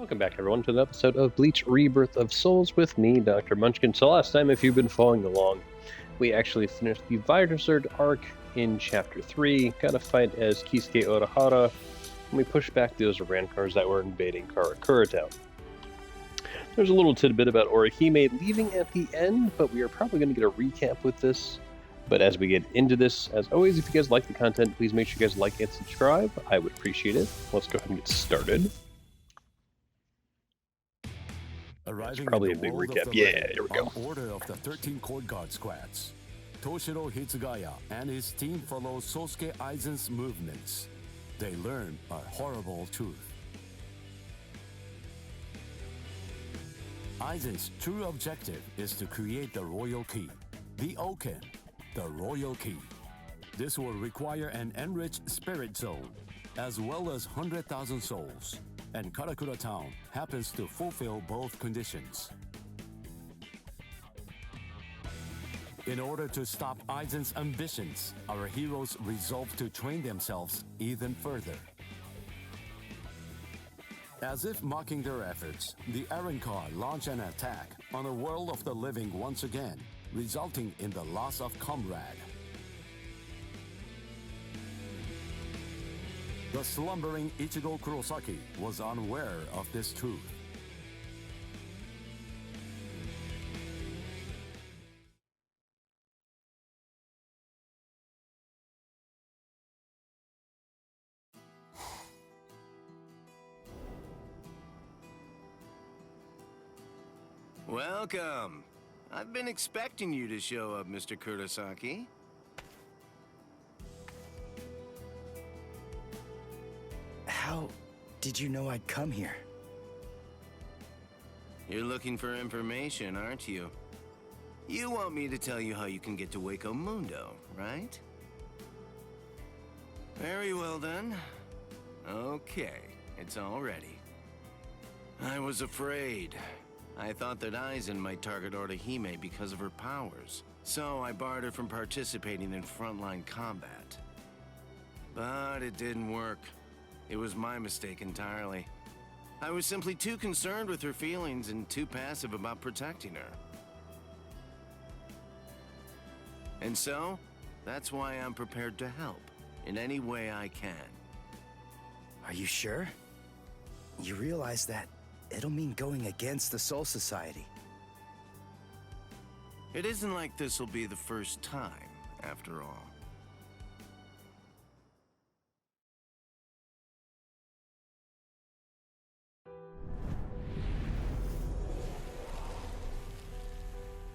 Welcome back, everyone, to an episode of Bleach Rebirth of Souls with me, Dr. Munchkin. So last time, if you've been following along, we actually finished the Vajrazerd arc in Chapter 3, got a fight as Kisuke Urahara, and we pushed back those Rancars that were invading Karakura Town. There's a little tidbit about Orihime leaving at the end, but we are probably going to get a recap with this. But as we get into this, as always, if you guys like the content, please make sure you guys like and subscribe. I would appreciate it. Let's go ahead and get started. It's probably a big recap. Yeah, here we go. Order of the 13 Court Guard squads. Toshiro Hitsugaya and his team follow Sosuke Aizen's movements. They learn a horrible truth. Aizen's true objective is to create the Royal Key, the Oken, the Royal Key. This will require an enriched spirit zone, as well as 100,000 souls. And Karakura Town happens to fulfill both conditions. In order to stop Aizen's ambitions, our heroes resolve to train themselves even further. As if mocking their efforts, the Arankar launch an attack on a world of the living once again, resulting in the loss of comrade. The slumbering Ichigo Kurosaki was unaware of this truth. Welcome. I've been expecting you to show up, Mr. Kurosaki. How did you know I'd come here? You're looking for information, aren't you? You want me to tell you how you can get to Hueco Mundo, right? Very well then. Okay, it's all ready. I was afraid. I thought that Aizen might target Orihime because of her powers, so I barred her from participating in frontline combat. But it didn't work. It was my mistake entirely. I was simply too concerned with her feelings and too passive about protecting her. And so, that's why I'm prepared to help in any way I can. Are you sure? You realize that it'll mean going against the Soul Society. It isn't like this will be the first time, after all.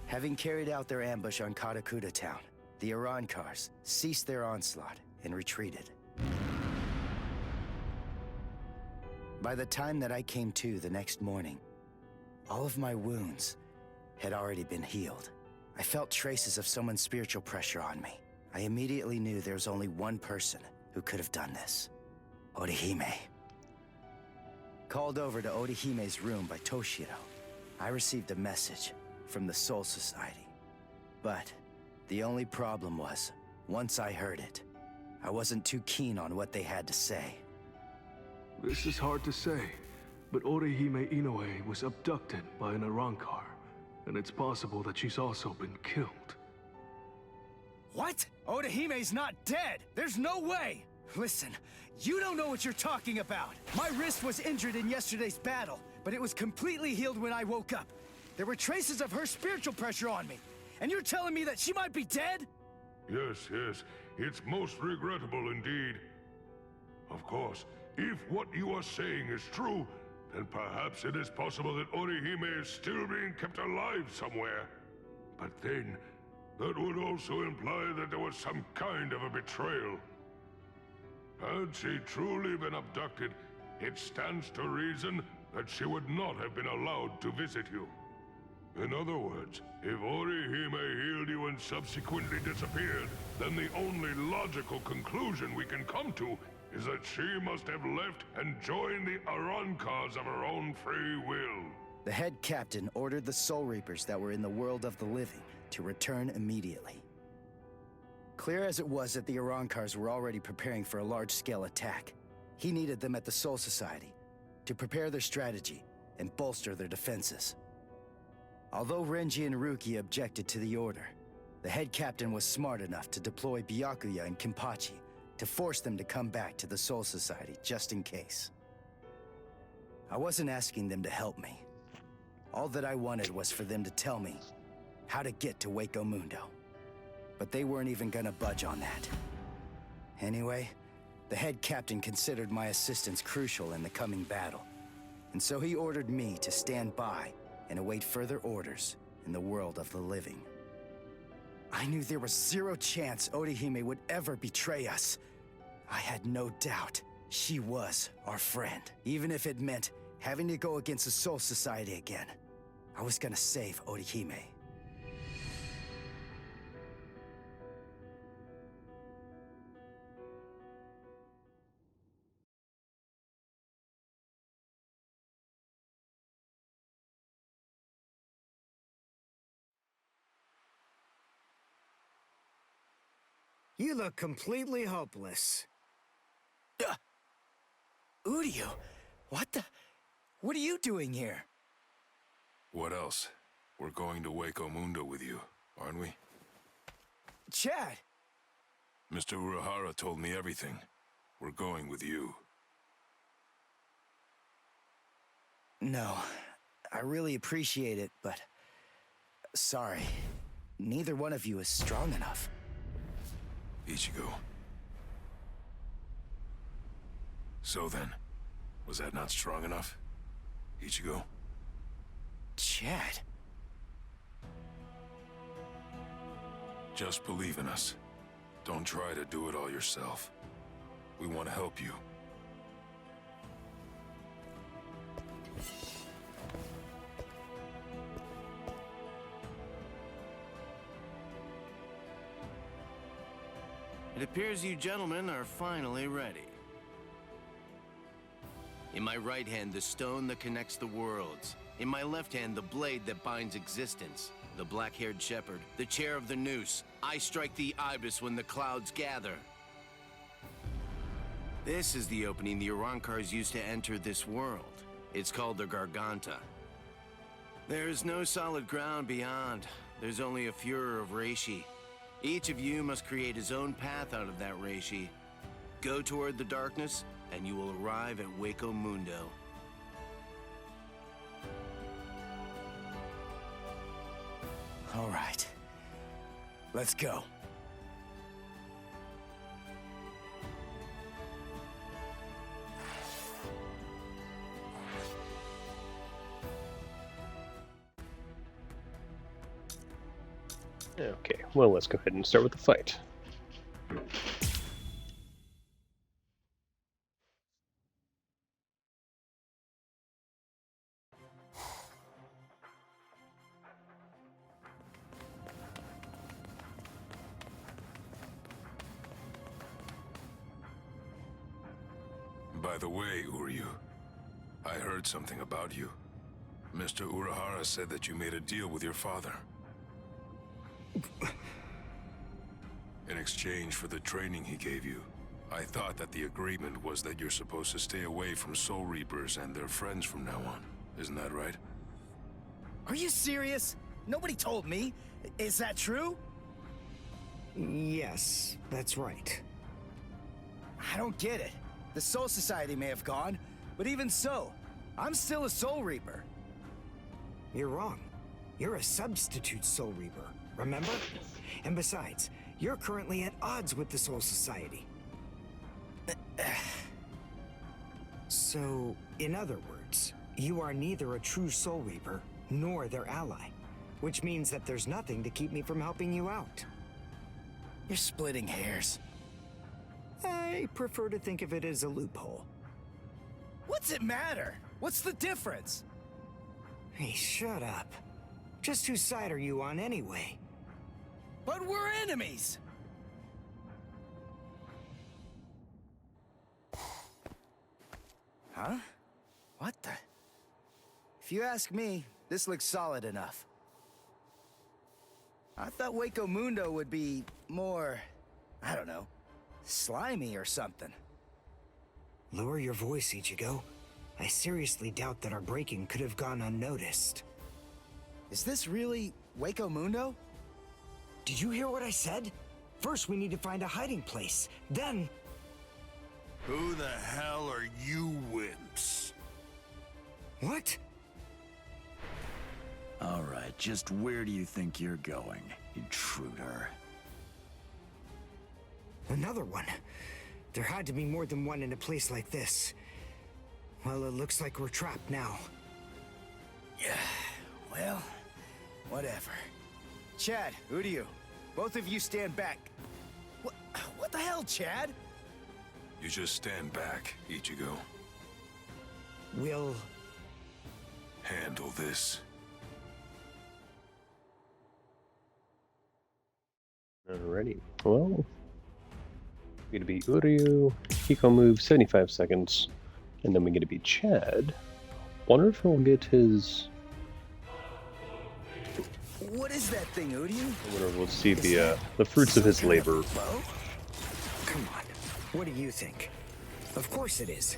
Having carried out their ambush on Karakura Town, the Arankars ceased their onslaught and retreated. By the time that I came to the next morning, all of my wounds had already been healed. I felt traces of someone's spiritual pressure on me. I immediately knew there was only one person who could have done this. Orihime. Called over to Orihime's room by Toshiro, I received a message from the Soul Society. But the only problem was, once I heard it, I wasn't too keen on what they had to say. This is hard to say, but Orihime Inoue was abducted by an Arankar, and it's possible that she's also been killed. What? Orihime's not dead! There's no way! Listen, you don't know what you're talking about! My wrist was injured in yesterday's battle, but it was completely healed when I woke up. There were traces of her spiritual pressure on me, and you're telling me that she might be dead? Yes, it's most regrettable indeed. Of course, if what you are saying is true, then perhaps it is possible that Orihime is still being kept alive somewhere. But then, that would also imply that there was some kind of a betrayal. Had she truly been abducted, it stands to reason that she would not have been allowed to visit you. In other words, if Orihime healed you and subsequently disappeared, then the only logical conclusion we can come to is that she must have left and joined the Arankars of her own free will. The head captain ordered the Soul Reapers that were in the world of the living to return immediately. Clear as it was that the Arankars were already preparing for a large-scale attack, he needed them at the Soul Society. to prepare their strategy and bolster their defenses. Although Renji and Ruki objected to the order, the head captain was smart enough to deploy Byakuya and Kenpachi to force them to come back to the Soul Society just in case. I wasn't asking them to help me. All that I wanted was for them to tell me how to get to Hueco Mundo. But they weren't even gonna budge on that. Anyway, the head captain considered my assistance crucial in the coming battle, and so he ordered me to stand by and await further orders in the world of the living. I knew there was zero chance Orihime would ever betray us. I had no doubt she was our friend, even if it meant having to go against the Soul Society again. I was gonna save Orihime. You look completely hopeless. Uryu, what are you doing here? What else? We're going to Hueco Mundo with you, aren't we? Chad! Mr. Urahara told me everything. We're going with you. No, I really appreciate it, but... sorry. Neither one of you is strong enough. Ichigo. So then, was that not strong enough? Ichigo? Chad. Just believe in us. Don't try to do it all yourself. We want to help you. It appears you gentlemen are finally ready. In my right hand, the stone that connects the worlds. In my left hand, the blade that binds existence. The black-haired shepherd, the chair of the noose. I strike the ibis when the clouds gather. This is the opening the Urankars used to enter this world. It's called the Garganta. There's no solid ground beyond. There's only a furor of reishi. Each of you must create his own path out of that reishi. Go toward the darkness, and you will arrive at Hueco Mundo. All right. Let's go. Okay, well, let's go ahead and start with the fight. By the way, Uryu, I heard something about you. Mr. Urahara said that you made a deal with your father. In exchange for the training he gave you. I thought that the agreement was that you're supposed to stay away from Soul Reapers and their friends from now on. Isn't that right? Are you serious? Nobody told me. Is that true? Yes, that's right. I don't get it. The Soul Society may have gone, but even so, I'm still a Soul Reaper. You're wrong. You're a substitute Soul Reaper, remember? And besides, you're currently at odds with the Soul Society. So, in other words, you are neither a true Soul Reaper nor their ally, which means that there's nothing to keep me from helping you out. You're splitting hairs. I prefer to think of it as a loophole. What's it matter? What's the difference? Hey, shut up. Just whose side are you on anyway? But we're enemies! Huh? What the? If you ask me, this looks solid enough. I thought Hueco Mundo would be more, I don't know, slimy or something. Lower your voice, Ichigo. I seriously doubt that our break-in could have gone unnoticed. Is this really Hueco Mundo? Did you hear what I said? First, we need to find a hiding place. Then... Who the hell are you wimps? What? All right, just where do you think you're going, intruder? Another one. There had to be more than one in a place like this. Well, it looks like we're trapped now. Yeah, well, whatever. Chad, Uryu, both of you stand back. What the hell, Chad? You just stand back, Ichigo. We'll... handle this. Alrighty. Well, gonna be Uryu. Hueco move 75 seconds, and then we get to be Chad. Wonder if he'll get his. What is that thing, Uryu? I wonder if we'll see the fruits of his labor. Well, come on. What do you think? Of course it is.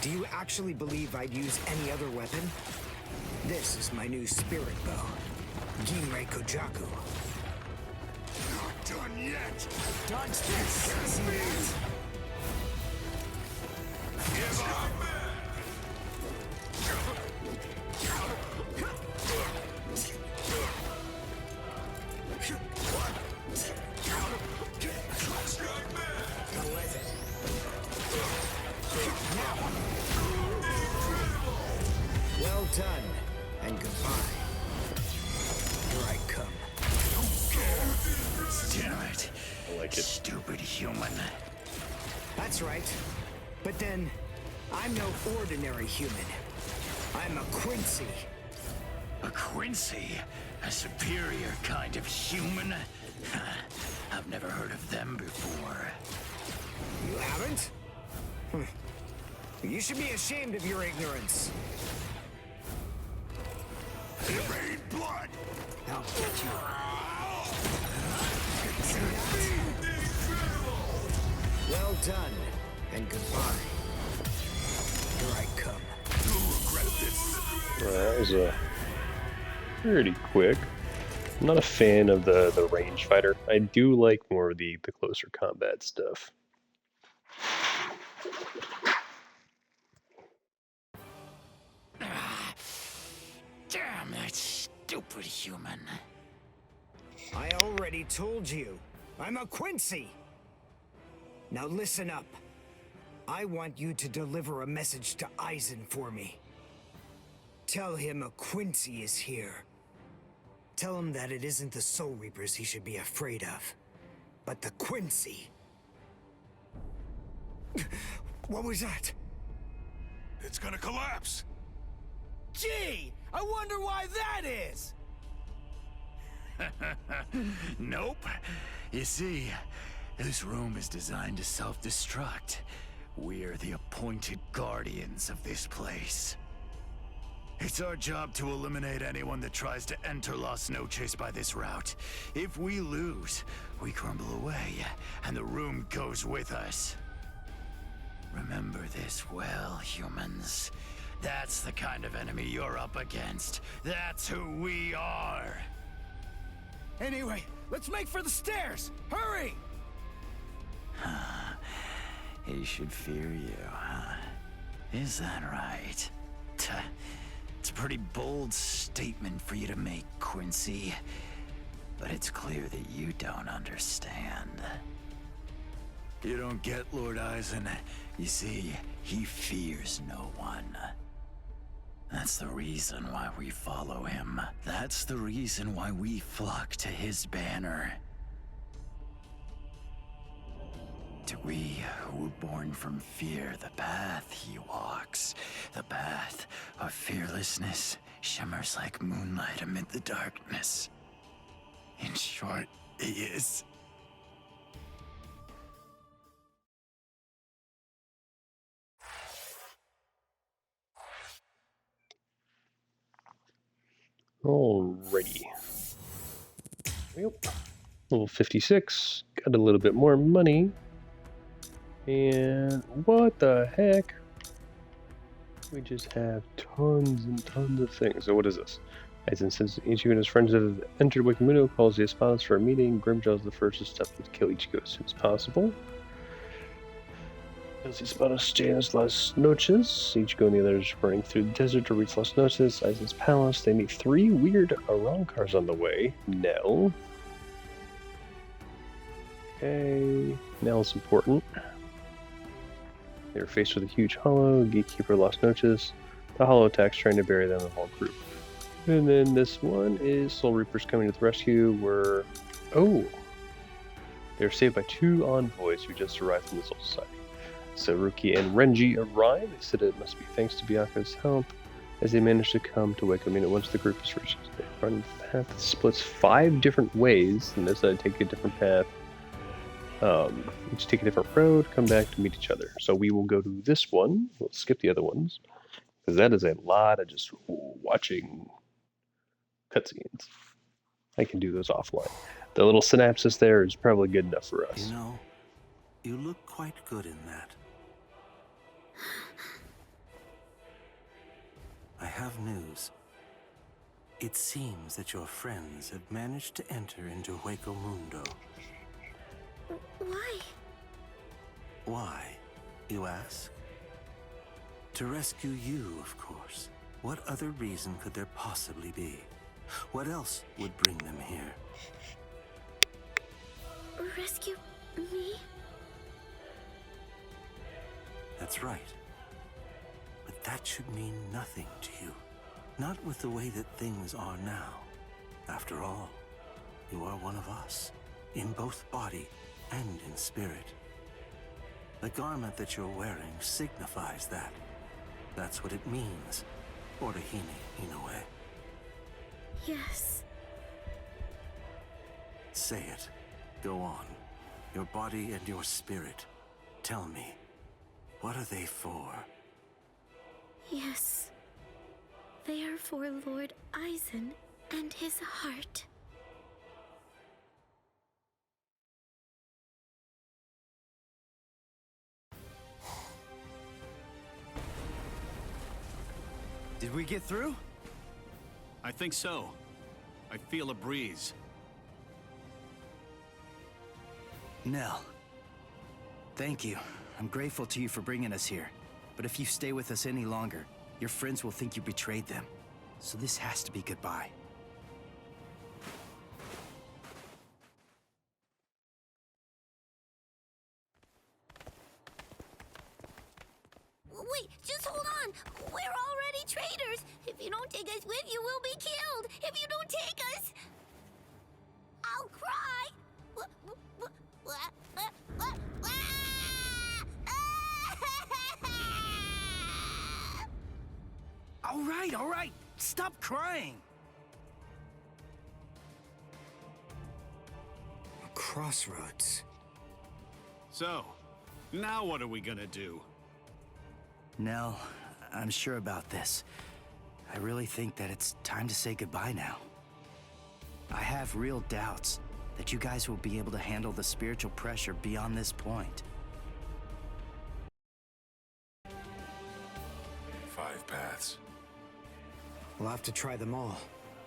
Do you actually believe I'd use any other weapon? This is my new spirit bow. Ginrei Kojaku. Not done yet! Dodge this! See that? Give up! Well done, and goodbye. Here I come. Damn it. I like it. Stupid human. That's right. But then, I'm no ordinary human. I'm a Quincy. A Quincy? A superior kind of human? I've never heard of them before. You haven't? You should be ashamed of your ignorance. It rained blood! I'll get you. Well done, and goodbye. Here I come. You'll regret this! That was pretty quick. I'm not a fan of the range fighter. I do like more of the closer combat stuff. Damn that stupid human. I already told you. I'm a Quincy. Now listen up. I want you to deliver a message to Aizen for me. Tell him a Quincy is here. Tell him that it isn't the Soul Reapers he should be afraid of, but the Quincy. What was that? It's gonna collapse! Gee! I wonder why that is! Nope. You see, this room is designed to self-destruct. We're the appointed guardians of this place. It's our job to eliminate anyone that tries to enter Las Noches by this route. If we lose, we crumble away, and the room goes with us. Remember this well, humans. That's the kind of enemy you're up against. That's who we are. Anyway, let's make for the stairs! Hurry! He should fear you, huh? Is that right? It's a pretty bold statement for you to make, Quincy. But it's clear that you don't understand. You don't get Lord Aizen. You see, he fears no one. That's the reason why we follow him. That's the reason why we flock to his banner. To we who were born from fear, the path he walks, the path of fearlessness, shimmers like moonlight amid the darkness. In short, he is... Alrighty. Yep. Level 56. Got a little bit more money. And what the heck? We just have tons and tons of things. So what is this? Aizen says Ichigo and his friends have entered Hueco Mundo, calls the Espadas for a meeting. Grimjaw is the first to step to kill Ichigo as soon as possible. As the Espadas stay in Las Noches, Ichigo and the others running through the desert to reach Las Noches, Aizen's palace. They meet 3 weird Arancars on the way. Nell. Okay, Nell's important. They were faced with a huge hollow, gatekeeper Las Noches. The hollow attacks trying to bury them in a whole group. And then this one is Soul Reapers coming to the rescue. They're saved by 2 envoys who just arrived from the Soul Society. Saruki and Renji arrive. They said it must be thanks to Byaku's help as they manage to come to Hueco Mundo once the group is reached. They run the path that splits 5 different ways, and they decide to take a different path. Each take a different road, come back to meet each other. So we will go to this one. We'll skip the other ones, because that is a lot of just watching cutscenes. I can do those offline. The little synopsis there is probably good enough for us. You know, you look quite good in that. I have news. It seems that your friends have managed to enter into Hueco Mundo. Why? Why, you ask? To rescue you, of course. What other reason could there possibly be? What else would bring them here? Rescue me? That's right. But that should mean nothing to you. Not with the way that things are now. After all, you are one of us, in both body and in spirit. The garment that you're wearing signifies that. That's what it means. Orihime, Inoue. Yes. Say it. Go on. Your body and your spirit. Tell me, what are they for? Yes. They are for Lord Aizen and his heart. Did we get through? I think so. I feel a breeze. Nell. Thank you. I'm grateful to you for bringing us here. But if you stay with us any longer, your friends will think you betrayed them. So this has to be goodbye. Wait, just hold on! We're already traitors! If you don't take us with you, we'll be killed! If you don't take us... I'll cry! All right! Stop crying! A crossroads. So, now what are we gonna do? Nell, I'm sure about this. I really think that it's time to say goodbye now. I have real doubts that you guys will be able to handle the spiritual pressure beyond this point. 5 paths. We'll have to try them all.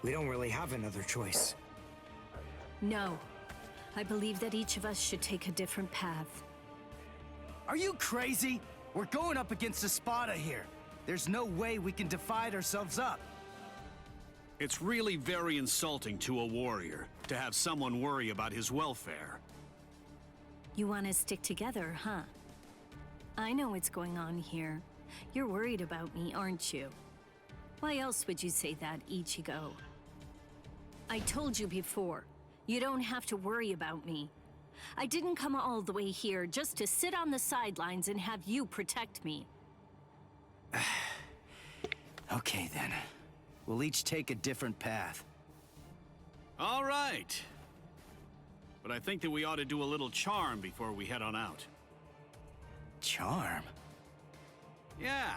We don't really have another choice. No. I believe that each of us should take a different path. Are you crazy? We're going up against Espada here. There's no way we can divide ourselves up. It's really very insulting to a warrior to have someone worry about his welfare. You want to stick together, huh? I know what's going on here. You're worried about me, aren't you? Why else would you say that, Ichigo? I told you before, you don't have to worry about me. I didn't come all the way here just to sit on the sidelines and have you protect me. Okay then. We'll each take a different path. All right. But I think that we ought to do a little charm before we head on out. Charm? Yeah.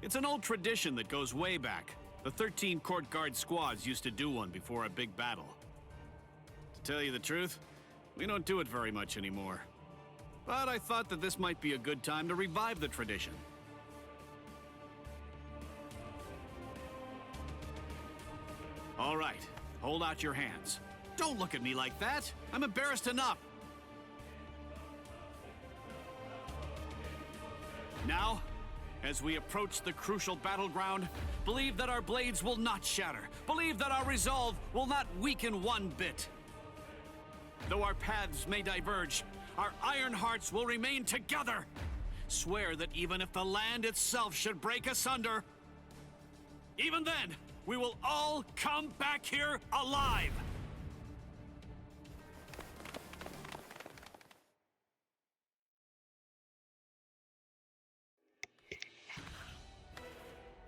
It's an old tradition that goes way back. The 13 court guard squads used to do one before a big battle. To tell you the truth, we don't do it very much anymore. But I thought that this might be a good time to revive the tradition. All right, hold out your hands. Don't look at me like that. I'm embarrassed enough. Now, as we approach the crucial battleground, believe that our blades will not shatter. Believe that our resolve will not weaken one bit. Though our paths may diverge, our iron hearts will remain together. Swear that even if the land itself should break asunder, even then, we will all come back here alive!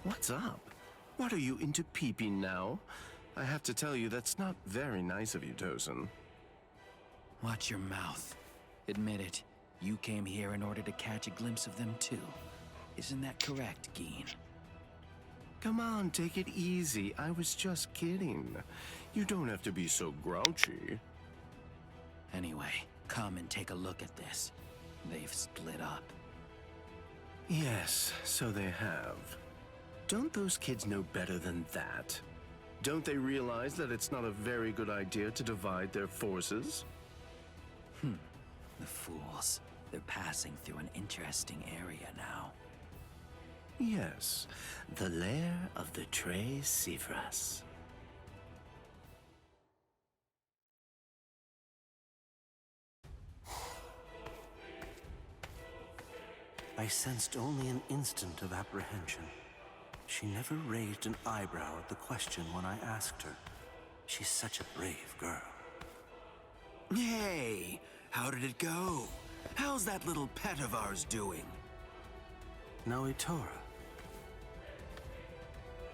What's up? What are you into peeping now? I have to tell you, that's not very nice of you, Tosin. Watch your mouth. Admit it. You came here in order to catch a glimpse of them too. Isn't that correct, Geen? Come on, take it easy. I was just kidding. You don't have to be so grouchy. Anyway, come and take a look at this. They've split up. Yes, so they have. Don't those kids know better than that? Don't they realize that it's not a very good idea to divide their forces? The fools. They're passing through an interesting area now. Yes, the lair of the Tres Cifras. I sensed only an instant of apprehension. She never raised an eyebrow at the question when I asked her. She's such a brave girl. Hey, how did it go? How's that little pet of ours doing? Noitora.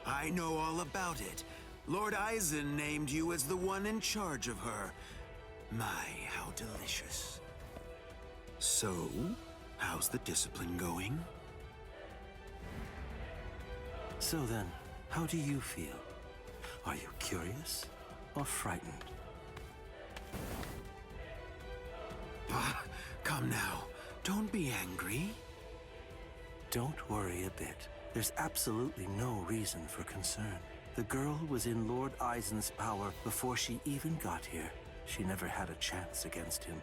I know all about it. Lord Eisen named you as the one in charge of her. My, how delicious. So, how's the discipline going? So then, how do you feel? Are you curious or frightened? Come now, don't be angry. Don't worry a bit. There's absolutely no reason for concern. The girl was in Lord Eisen's power before she even got here. She never had a chance against him.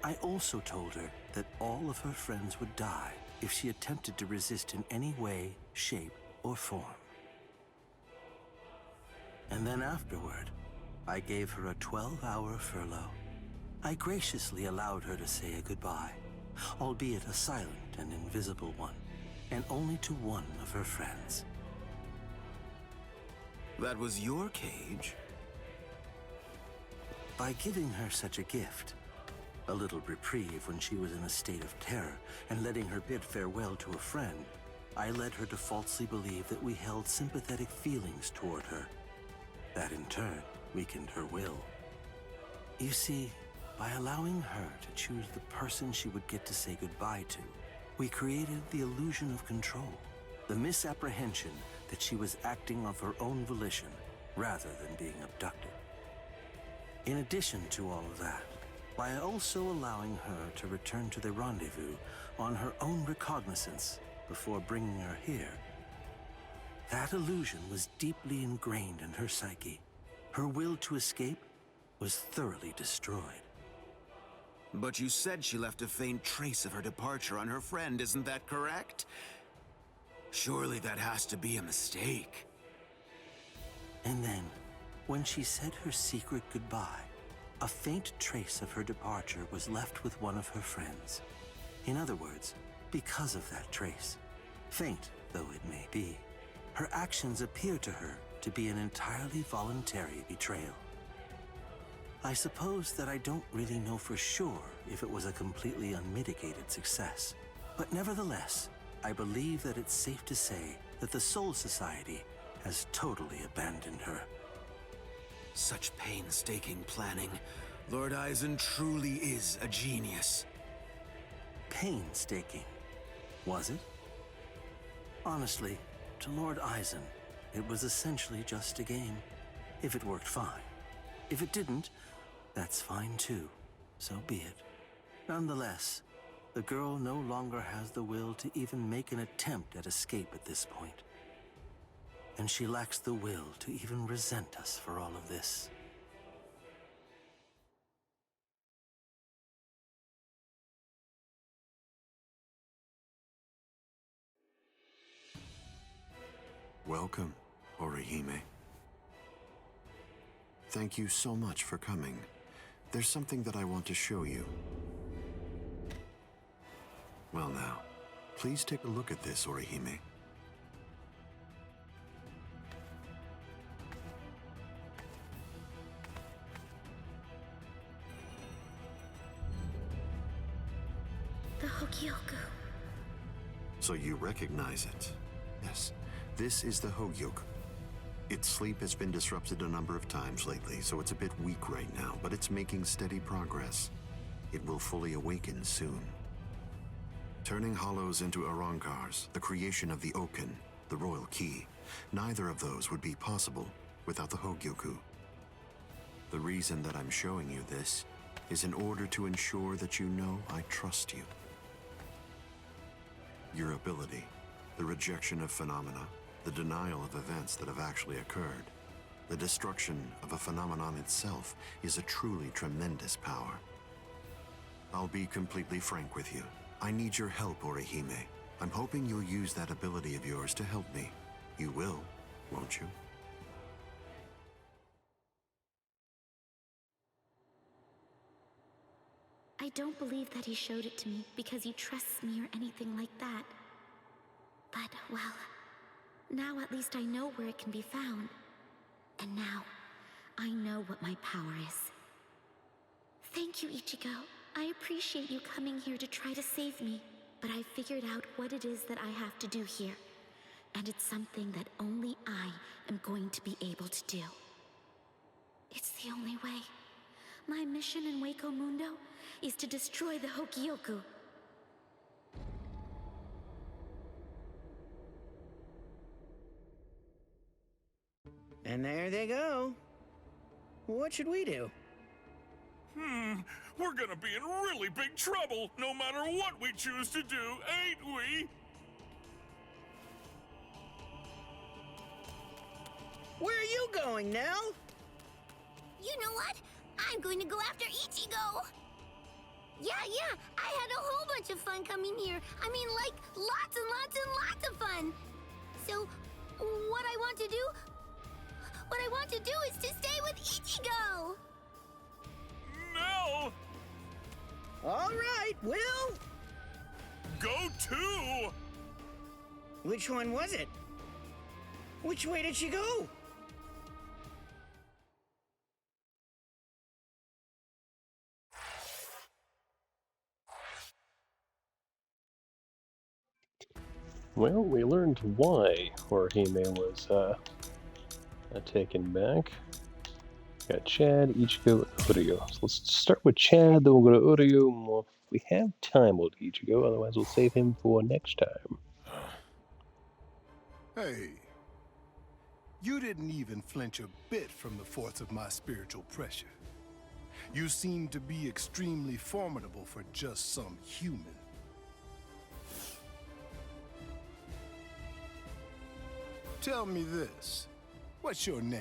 I also told her that all of her friends would die if she attempted to resist in any way, shape, or form. And then afterward, I gave her a 12-hour furlough. I graciously allowed her to say a goodbye, albeit a silent and invisible one, and only to one of her friends. That was your cage? By giving her such a gift, a little reprieve when she was in a state of terror, and letting her bid farewell to a friend, I led her to falsely believe that we held sympathetic feelings toward her. That in turn weakened her will. You see, by allowing her to choose the person she would get to say goodbye to, we created the illusion of control, the misapprehension that she was acting of her own volition rather than being abducted. In addition to all of that, by also allowing her to return to the rendezvous on her own recognizance before bringing her here, that illusion was deeply ingrained in her psyche. Her will to escape was thoroughly destroyed. But you said she left a faint trace of her departure on her friend, isn't that correct? Surely that has to be a mistake. And then, when she said her secret goodbye, a faint trace of her departure was left with one of her friends. In other words, because of that trace, faint though it may be, her actions appear to her to be an entirely voluntary betrayal. I suppose that I don't really know for sure if it was a completely unmitigated success, but nevertheless, I believe that it's safe to say that the Soul Society has totally abandoned her. Such painstaking planning. Lord Eisen truly is a genius. Painstaking, was it? Honestly, to Lord Eisen, it was essentially just a game. If it worked, fine. If it didn't, that's fine too. So be it. Nonetheless, the girl no longer has the will to even make an attempt at escape at this point. and she lacks the will to even resent us for all of this. Welcome, Orihime. Thank you so much for coming. There's something that I want to show you. Well now, please take a look at this, Orihime. The Hogyoku. So you recognize it? Yes, this is the Hogyoku. Its sleep has been disrupted a number of times lately, so it's a bit weak right now, but it's making steady progress. It will fully awaken soon. Turning hollows into Arankars, the creation of the Oken, the royal key, neither of those would be possible without the Hogyoku. The reason that I'm showing you this is in order to ensure that you know I trust you. Your ability, the rejection of phenomena, the denial of events that have actually occurred, the destruction of a phenomenon itself is a truly tremendous power. I'll be completely frank with you. I need your help, Orihime. I'm hoping you'll use that ability of yours to help me. You will, won't you? I don't believe that he showed it to me because he trusts me or anything like that. But, well, now at least I know where it can be found. And now, I know what my power is. Thank you, Ichigo. I appreciate you coming here to try to save me. But I figured out what it is that I have to do here. And it's something that only I am going to be able to do. It's the only way. My mission in Hueco Mundo is to destroy the Hogyoku. And there they go. What should we do? We're gonna be in really big trouble, no matter what we choose to do, ain't we? Where are you going, Nell? You know what? I'm going to go after Ichigo! Yeah, I had a whole bunch of fun coming here. I mean, like, lots and lots and lots of fun. So, what I want to do is to stay with Ichigo! No! All right, Will! Go too! Which one was it? Which way did she go? Well, we learned why Orihime was taken back. Got Chad, Ichigo, and Uryu. So let's start with Chad, then we'll go to Uryu. Well, if we have time, we'll do Ichigo, otherwise we'll save him for next time. Hey, you didn't even flinch a bit from the force of my spiritual pressure. You seem to be extremely formidable for just some human. Tell me this, what's your name?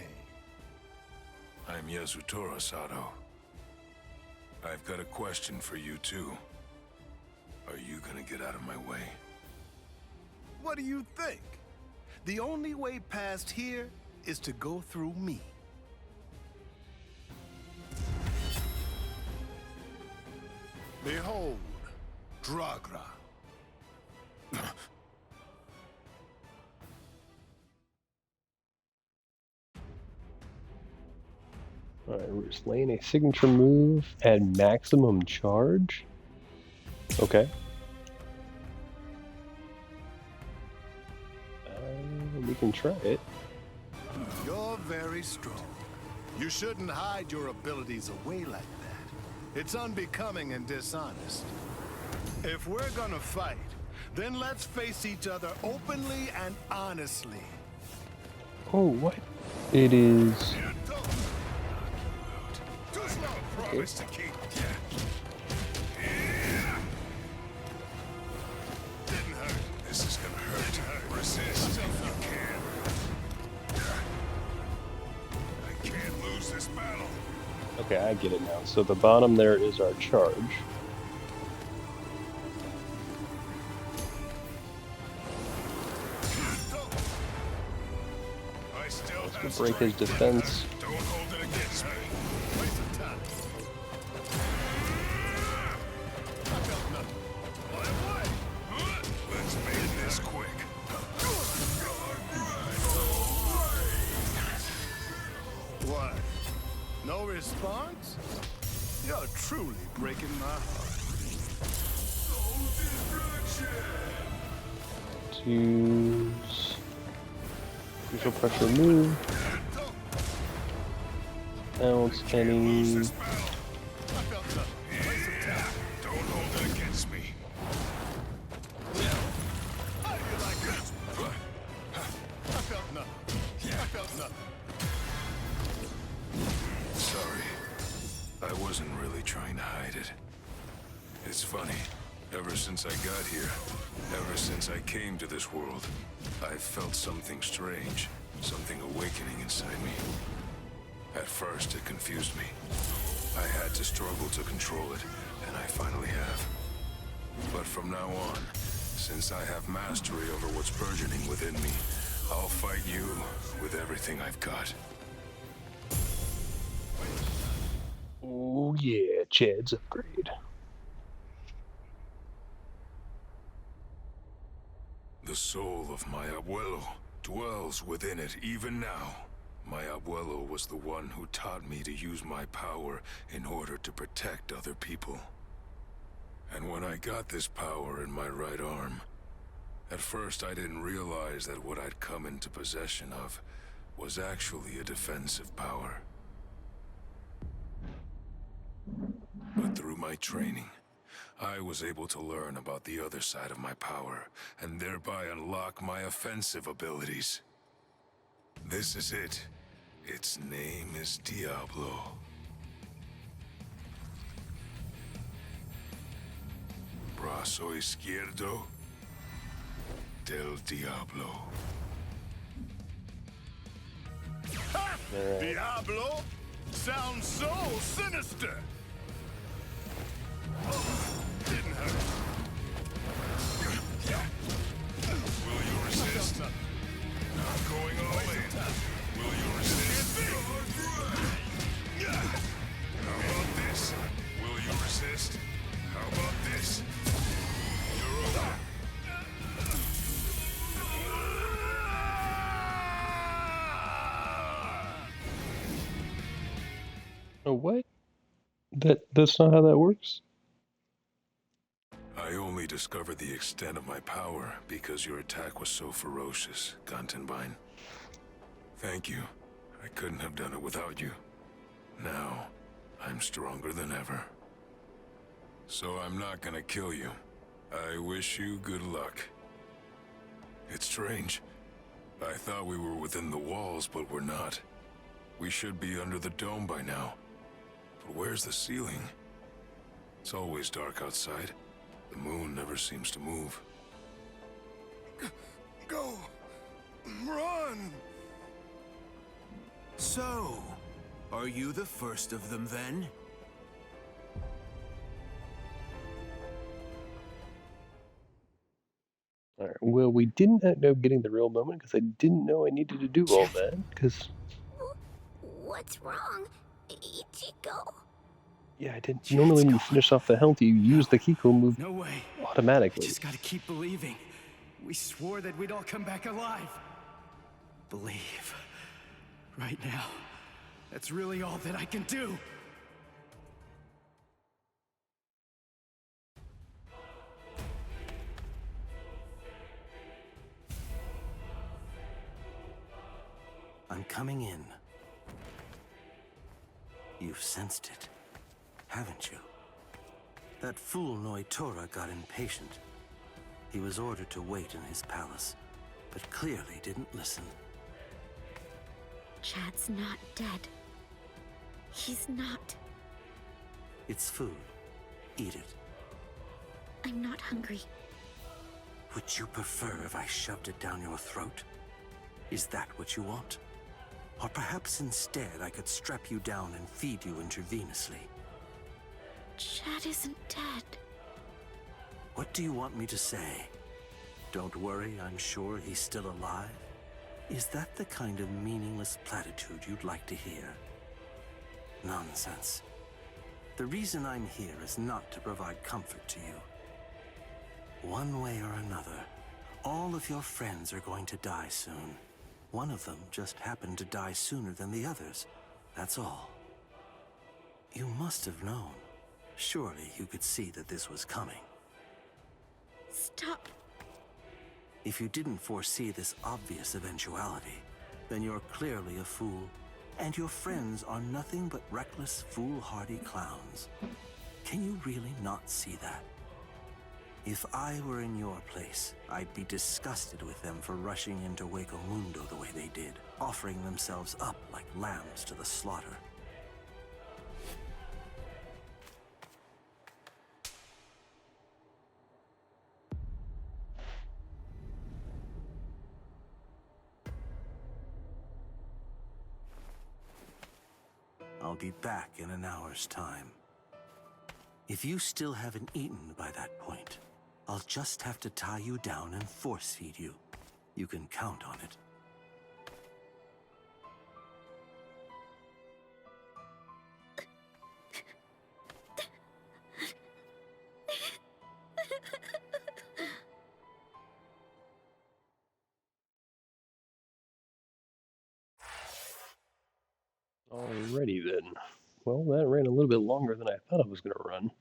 I'm Yasutora Sato. I've got a question for you too. Are you gonna get out of my way? What do you think? The only way past here is to go through me. Behold, Dragra. Alright, we're just laying a signature move at maximum charge. Okay. We can try it. You're very strong. You shouldn't hide your abilities away like that. It's unbecoming and dishonest. If we're gonna fight, then let's face each other openly and honestly. Oh, what? It is... Promise to keep. Didn't hurt. This is gonna hurt. Resist if you can. I get it now. So the bottom there is our charge. Let's break his defense. Don't hold it against me. Waste of time. Let's make this quick. What? No response? You're truly breaking my heart. Use visual pressure move. Bounce any. Don't hold it against me. How do you like this? I felt nothing. I felt nothing. Sorry. I wasn't really trying to hide it. It's funny. Ever since I got here, ever since I came to this world, I felt something strange, something awakening inside me. At first, it confused me. I had to struggle to control it, and I finally have. But from now on, since I have mastery over what's burgeoning within me, I'll fight you with everything I've got. Oh yeah, Chad's upgrade. The soul of my abuelo dwells within it even now. My abuelo was the one who taught me to use my power in order to protect other people. And when I got this power in my right arm, at first I didn't realize that what I'd come into possession of was actually a defensive power. But through my training, I was able to learn about the other side of my power, and thereby unlock my offensive abilities. This is it. Its name is Diablo. Brazo izquierdo del Diablo. Ha! Diablo? Sounds so sinister! Didn't hurt. Will you resist? I'm going all in. Will you resist? How about this? Will you resist? How about this? You're over. Oh, what? That's not how that works? I only discovered the extent of my power because your attack was so ferocious, Gantenbein. Thank you. I couldn't have done it without you. Now, I'm stronger than ever. So I'm not gonna kill you. I wish you good luck. It's strange. I thought we were within the walls, but we're not. We should be under the dome by now. But where's the ceiling? It's always dark outside. The moon never seems to move. Go! Run! So, are you the first of them then? Alright, well, we didn't end up getting the real moment because I didn't know I needed to do all that, because... What's wrong, Ichigo? Yeah, I didn't. Normally when you finish off the health, you use the Kiko move No way. automatically. I just gotta keep believing. We swore that we'd all come back alive. Believe. Right now. That's really all that I can do. I'm coming in. You've sensed it, haven't you? That fool Noitora got impatient. He was ordered to wait in his palace, but clearly didn't listen. Chad's not dead. He's not. It's food. Eat it. I'm not hungry. Would you prefer if I shoved it down your throat? Is that what you want? Or perhaps instead I could strap you down and feed you intravenously. Chad isn't dead. What do you want me to say? Don't worry, I'm sure he's still alive? Is that the kind of meaningless platitude you'd like to hear? Nonsense. The reason I'm here is not to provide comfort to you. One way or another, all of your friends are going to die soon. One of them just happened to die sooner than the others. That's all. You must have known. Surely you could see that this was coming. Stop. If you didn't foresee this obvious eventuality, then you're clearly a fool, and your friends are nothing but reckless, foolhardy clowns. Can you really not see that? If I were in your place, I'd be disgusted with them for rushing into Hueco Mundo the way they did, offering themselves up like lambs to the slaughter. I'll be back in an hour's time. If you still haven't eaten by that point, I'll just have to tie you down and force feed you. You can count on it. Alrighty then. Well, that ran a little bit longer than I thought it was going to run.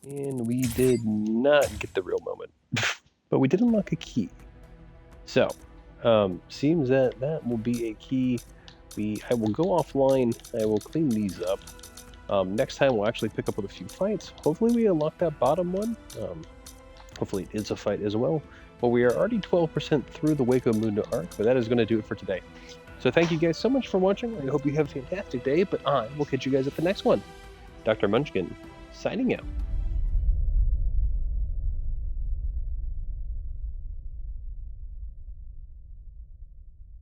And we did not get the real moment. But we did unlock a key. So, seems that that will be a key. I will go offline. I will clean these up. Next time we'll actually pick up with a few fights. Hopefully we unlock that bottom one. Hopefully it is a fight as well. But we are already 12% through the Hueco Mundo arc, but that is going to do it for today. So thank you guys so much for watching. I hope you have a fantastic day, but I will catch you guys at the next one. Dr. Munchkin, signing out.